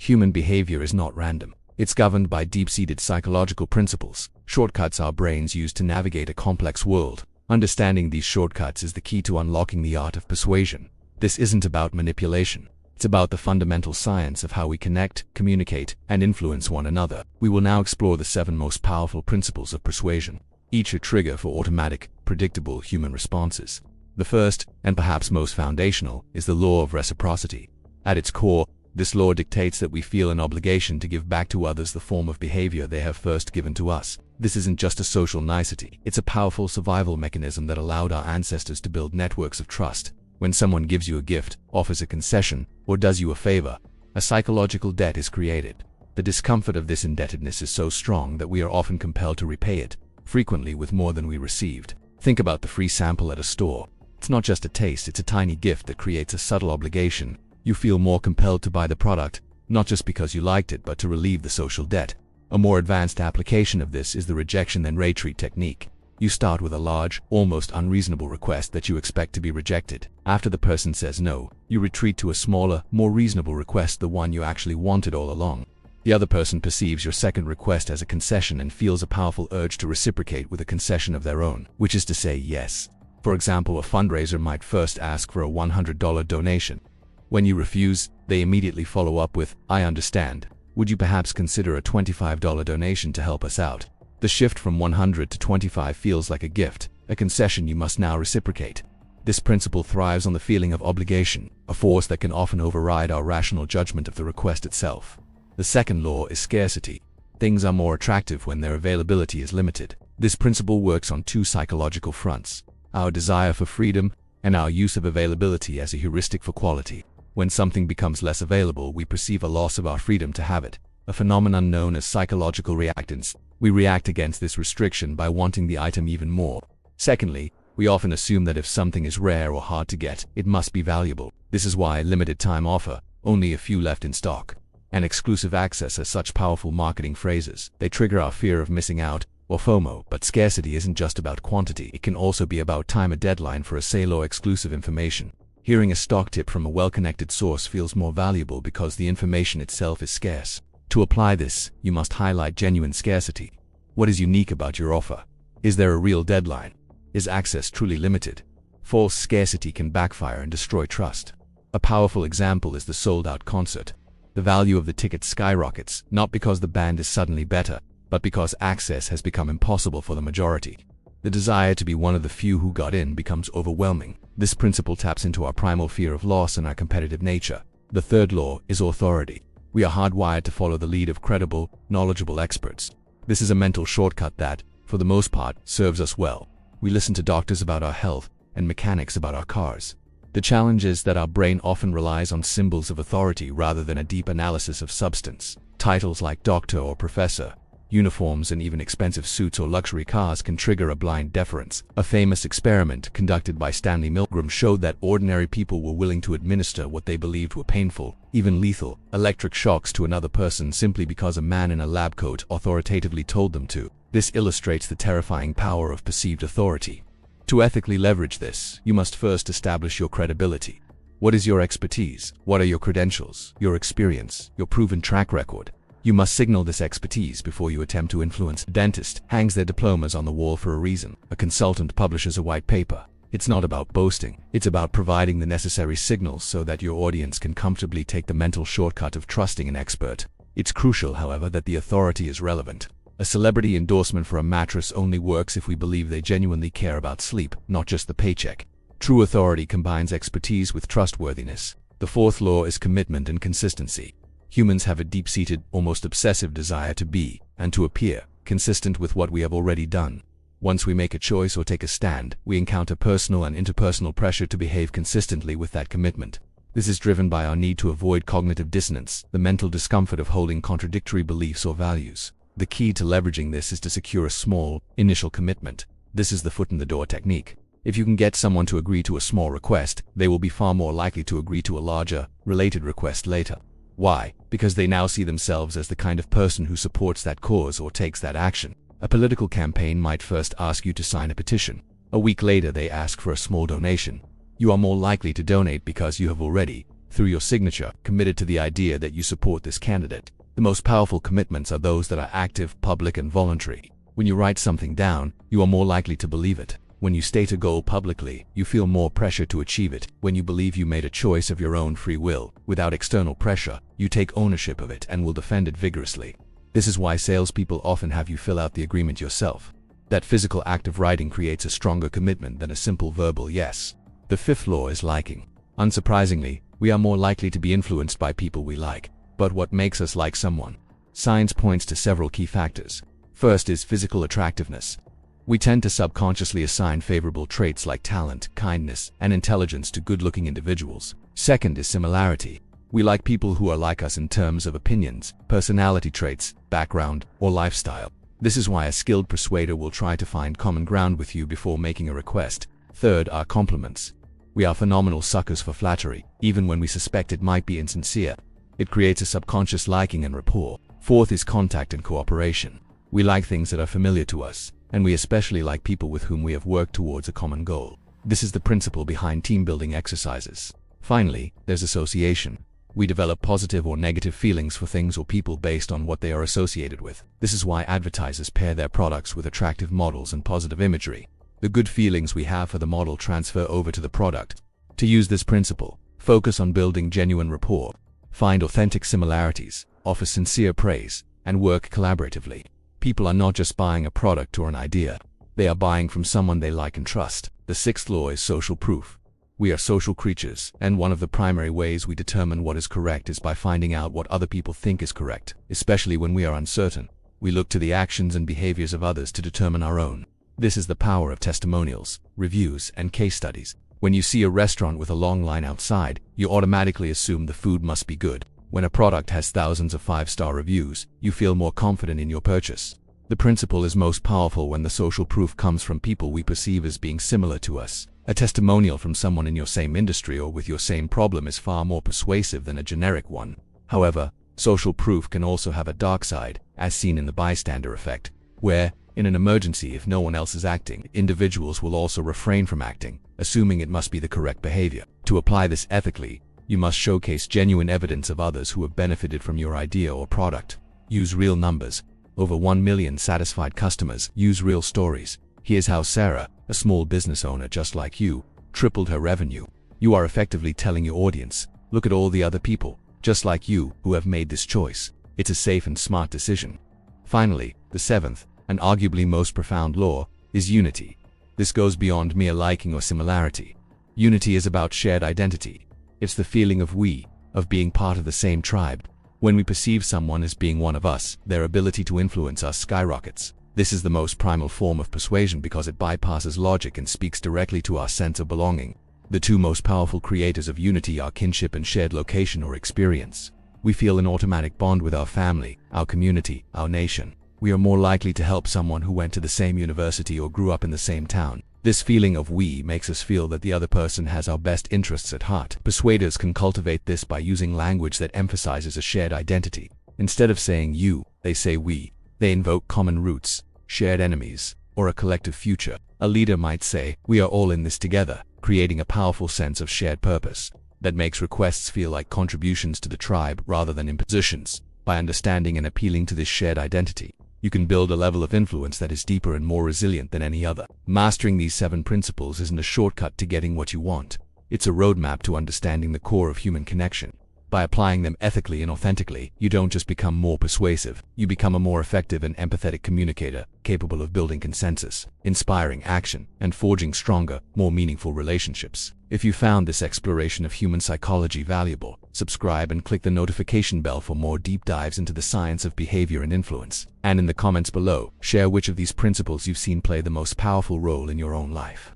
Human behavior is not random. It's governed by deep-seated psychological principles, shortcuts our brains use to navigate a complex world. Understanding these shortcuts is the key to unlocking the art of persuasion. This isn't about manipulation. It's about the fundamental science of how we connect, communicate, and influence one another. We will now explore the 7 most powerful principles of persuasion, each a trigger for automatic, predictable human responses. The first, and perhaps most foundational, is the law of reciprocity. At its core, this law dictates that we feel an obligation to give back to others the form of behavior they have first given to us. This isn't just a social nicety. It's a powerful survival mechanism that allowed our ancestors to build networks of trust. When someone gives you a gift, offers a concession, or does you a favor, a psychological debt is created. The discomfort of this indebtedness is so strong that we are often compelled to repay it, frequently with more than we received. Think about the free sample at a store. It's not just a taste, it's a tiny gift that creates a subtle obligation. You feel more compelled to buy the product, not just because you liked it, but to relieve the social debt. A more advanced application of this is the rejection then retreat technique. You start with a large, almost unreasonable request that you expect to be rejected. After the person says no, you retreat to a smaller, more reasonable request, the one you actually wanted all along. The other person perceives your second request as a concession and feels a powerful urge to reciprocate with a concession of their own, which is to say yes. For example, a fundraiser might first ask for a $100 donation. When you refuse, they immediately follow up with, "I understand. Would you perhaps consider a $25 donation to help us out?" The shift from 100 to 25 feels like a gift, a concession you must now reciprocate. This principle thrives on the feeling of obligation, a force that can often override our rational judgment of the request itself. The second law is scarcity. Things are more attractive when their availability is limited. This principle works on 2 psychological fronts: our desire for freedom and our use of availability as a heuristic for quality. When something becomes less available, we perceive a loss of our freedom to have it, a phenomenon known as psychological reactance. We react against this restriction by wanting the item even more. Secondly, we often assume that if something is rare or hard to get, it must be valuable. This is why limited time offer, only a few left in stock, and exclusive access are such powerful marketing phrases. They trigger our fear of missing out, or FOMO. But scarcity isn't just about quantity. It can also be about time, a deadline for a sale, or exclusive information. Hearing a stock tip from a well-connected source feels more valuable because the information itself is scarce. To apply this, you must highlight genuine scarcity. What is unique about your offer? Is there a real deadline? Is access truly limited? False scarcity can backfire and destroy trust. A powerful example is the sold-out concert. The value of the ticket skyrockets, not because the band is suddenly better, but because access has become impossible for the majority. The desire to be one of the few who got in becomes overwhelming. This principle taps into our primal fear of loss and our competitive nature. The third law is authority. We are hardwired to follow the lead of credible, knowledgeable experts. This is a mental shortcut that, for the most part, serves us well. We listen to doctors about our health and mechanics about our cars. The challenge is that our brain often relies on symbols of authority rather than a deep analysis of substance. Titles like doctor or professor, uniforms, and even expensive suits or luxury cars can trigger a blind deference. A famous experiment conducted by Stanley Milgram showed that ordinary people were willing to administer what they believed were painful, even lethal, electric shocks to another person simply because a man in a lab coat authoritatively told them to. This illustrates the terrifying power of perceived authority. To ethically leverage this, you must first establish your credibility. What is your expertise? What are your credentials, your experience, your proven track record? You must signal this expertise before you attempt to influence. A dentist hangs their diplomas on the wall for a reason. A consultant publishes a white paper. It's not about boasting. It's about providing the necessary signals so that your audience can comfortably take the mental shortcut of trusting an expert. It's crucial, however, that the authority is relevant. A celebrity endorsement for a mattress only works if we believe they genuinely care about sleep, not just the paycheck. True authority combines expertise with trustworthiness. The fourth law is commitment and consistency. Humans have a deep-seated, almost obsessive desire to be, and to appear, consistent with what we have already done. Once we make a choice or take a stand, we encounter personal and interpersonal pressure to behave consistently with that commitment. This is driven by our need to avoid cognitive dissonance, the mental discomfort of holding contradictory beliefs or values. The key to leveraging this is to secure a small, initial commitment. This is the foot-in-the-door technique. If you can get someone to agree to a small request, they will be far more likely to agree to a larger, related request later. Why? Because they now see themselves as the kind of person who supports that cause or takes that action. A political campaign might first ask you to sign a petition. A week later, they ask for a small donation. You are more likely to donate because you have already through your signature, committed to the idea that you support this candidate. The most powerful commitments are those that are active, public, and voluntary. When you write something down, you are more likely to believe it. When you state a goal publicly, you feel more pressure to achieve it. When you believe you made a choice of your own free will, without external pressure, you take ownership of it and will defend it vigorously. This is why salespeople often have you fill out the agreement yourself. That physical act of writing creates a stronger commitment than a simple verbal yes. The fifth law is liking. Unsurprisingly, we are more likely to be influenced by people we like. But what makes us like someone? Science points to several key factors. First is physical attractiveness. We tend to subconsciously assign favorable traits like talent, kindness, and intelligence to good-looking individuals. Second is similarity. We like people who are like us in terms of opinions, personality traits, background, or lifestyle. This is why a skilled persuader will try to find common ground with you before making a request. Third are compliments. We are phenomenal suckers for flattery, even when we suspect it might be insincere. It creates a subconscious liking and rapport. Fourth is contact and cooperation. We like things that are familiar to us, and we especially like people with whom we have worked towards a common goal. This is the principle behind team-building exercises. Finally, there's association. We develop positive or negative feelings for things or people based on what they are associated with. This is why advertisers pair their products with attractive models and positive imagery. The good feelings we have for the model transfer over to the product. To use this principle, focus on building genuine rapport. Find authentic similarities, offer sincere praise, and work collaboratively. People are not just buying a product or an idea. They are buying from someone they like and trust. The sixth law is social proof. We are social creatures, and one of the primary ways we determine what is correct is by finding out what other people think is correct, especially when we are uncertain. We look to the actions and behaviors of others to determine our own. This is the power of testimonials, reviews, and case studies. When you see a restaurant with a long line outside, you automatically assume the food must be good. When a product has thousands of 5-star reviews, you feel more confident in your purchase. The principle is most powerful when the social proof comes from people we perceive as being similar to us. A testimonial from someone in your same industry or with your same problem is far more persuasive than a generic one. However, social proof can also have a dark side, as seen in the bystander effect, where, in an emergency, if no one else is acting, individuals will also refrain from acting, assuming it must be the correct behavior. To apply this ethically, you must showcase genuine evidence of others who have benefited from your idea or product. Use real numbers. Over 1 million satisfied customers. Use real stories. Here's how Sarah, a small business owner just like you, tripled her revenue. You are effectively telling your audience, look at all the other people, just like you, who have made this choice. It's a safe and smart decision. Finally, the seventh, and arguably most profound law, is unity. This goes beyond mere liking or similarity. Unity is about shared identity. It's the feeling of we, of being part of the same tribe. When we perceive someone as being one of us, their ability to influence us skyrockets. This is the most primal form of persuasion because it bypasses logic and speaks directly to our sense of belonging. The two most powerful creators of unity are kinship and shared location or experience. We feel an automatic bond with our family, our community, our nation. We are more likely to help someone who went to the same university or grew up in the same town. This feeling of we makes us feel that the other person has our best interests at heart. Persuaders can cultivate this by using language that emphasizes a shared identity. Instead of saying you, they say we. They invoke common roots, shared enemies, or a collective future. A leader might say, we are all in this together, creating a powerful sense of shared purpose that makes requests feel like contributions to the tribe rather than impositions. By understanding and appealing to this shared identity, you can build a level of influence that is deeper and more resilient than any other. Mastering these 7 principles isn't a shortcut to getting what you want. It's a roadmap to understanding the core of human connection. By applying them ethically and authentically, you don't just become more persuasive, you become a more effective and empathetic communicator, capable of building consensus, inspiring action, and forging stronger, more meaningful relationships. If you found this exploration of human psychology valuable, subscribe and click the notification bell for more deep dives into the science of behavior and influence. And in the comments below, share which of these principles you've seen play the most powerful role in your own life.